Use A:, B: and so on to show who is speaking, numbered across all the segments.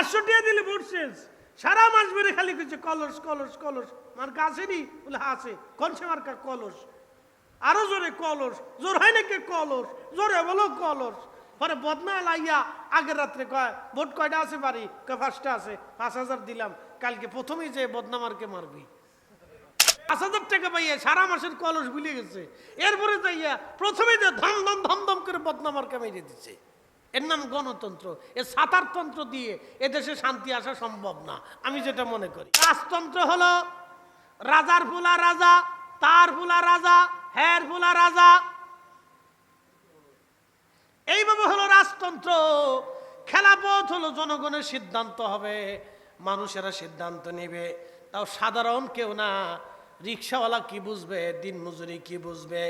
A: 500 টাকা দিলে ভোট শেষ। সারা মাস ধরে খালি কিছু কলস কলস কলস। মার্কা আসেনি? বলে আছে। কোনছে মার্কা? কলস। আরো জোরে কলস। জোর হয় নাকি? কলস। জোরে বলো কলস। পরে বদনা লাইয়া আগের রাত্রে কয় ভোট কয়টা আছে বাড়ি? 5টা আছে। 5000 দিলাম, কালকে প্রথমেই যে বদনামারকে মারবি। 5000 টাকা পাইয়া সারা মাসের কলস ভুলে গেছে। এরপরে যাইয়া প্রথমে যে ধম ধম ধম ধম করে বদনামারকে মেরে দিচ্ছে। এর নাম গণতন্ত্র। এ সাতারতন্ত্র দিয়ে এদেশে শান্তি আসা সম্ভব না, আমি যেটা মনে করি। রাজতন্ত্র হলো রাজার ফুলা রাজা, তার ফুলা রাজা, হের ফুলা রাজা, এইভাবে হলো রাজতন্ত্র। খেলাপথ হলো জনগণের সিদ্ধান্ত হবে, মানুষেরা সিদ্ধান্ত নেবে। তাও সাধারণ কেউ না। রিক্সাওয়ালা কি বুঝবে? দিনমজুরি কি বুঝবে?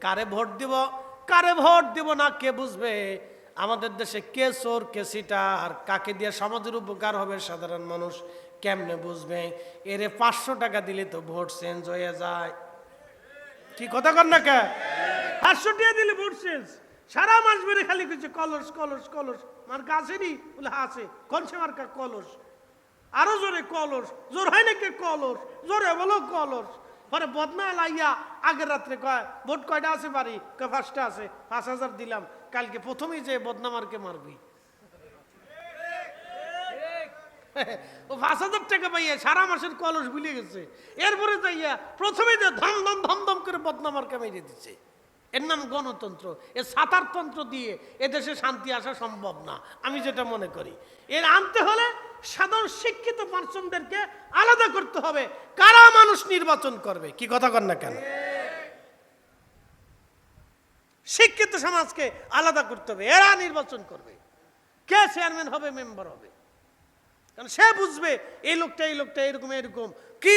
A: কারে ভোট দিব কারে ভোট দিব না কে বুঝবে? আমাদের দেশে কে চোর কে সিটার, কাকে দিয়ে সমাজের উপকার হবে সাধারণ মানুষ কেমনে বুঝবে? এরে 500 টাকা দিলে তো ভোট চেঞ্জ হয়ে যায়। কি কথা কর না কে? 500 টাকা দিলে ভোট শেষ। সারা মাস ধরে খালি কিছু কলস কলস কলস। মার্কা আসেনি? বলে আছে। কোনছে মার্কা? কলস। আরো জোরে কলস। জোর হয় নাকি? কলস। জোরে বলো কলস। পরে বদনা লাইয়া আগের রাত্রে কয় ভোট কয়টা আছে বাড়ি? 5টা আছে। 5000 দিলাম, কালকে প্রথমেই যে বদনামারকে মারবি। ও 5000 টাকা পাইয়া সারা মাসের কলস ভুলে গেছে। এরপরে যাইয়া প্রথমে যে ধম ধম ধম ধম করে বদনামারকে মেরে দিচ্ছে। এর নাম গণতন্ত্র। এ সাতারতন্ত্র দিয়ে এদেশে শান্তি আসা সম্ভব না, আমি যেটা মনে করি। এর আনতে হলে সাধারণ শিক্ষিত পার্সনদেরকে আলাদা করতে হবে। কারা মানুষ নির্বাচন করবে? কি কথা কর না কেন? শিক্ষিত সমাজকে আলাদা করতে হবে। এরা নির্বাচন করবে। কে চেয়ারম্যান হবে, মেম্বার হবে। কারণ সে বুঝবে এই লোকটা এরকম এরকম কি,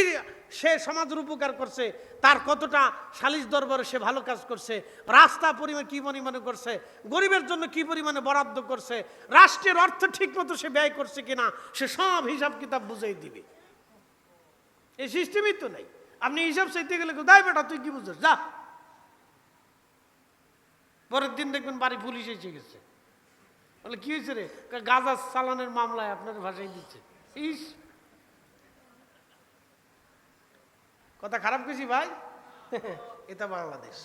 A: সে সমাজের উপকার করছে, তার কতটা সালিশ দরবারে সে ভালো কাজ করছে, রাস্তা পরিমাণে কি পরিমাণে করছে, গরিবের জন্য কি পরিমাণে বরাদ্দ করছে, রাষ্ট্রের অর্থ ঠিক মতো সে ব্যয় করছে কিনা, সে সব হিসাব কিতাব বুঝাই দিবে। এই সিস্টেমই তো নাই। আপনি হিসাব চাইতে গেলে দায় বেটা তুই কি বুঝছিস, যা। পরের দিন দেখবেন বাড়ি পুলিশ এসে গেছে। বলে কি হয়েছে রে? গাঁজা চালানের মামলায় আপনার ভাষায় দিচ্ছে। ইস, কথা খারাপ কিছু ভাই। এটা বাংলাদেশ।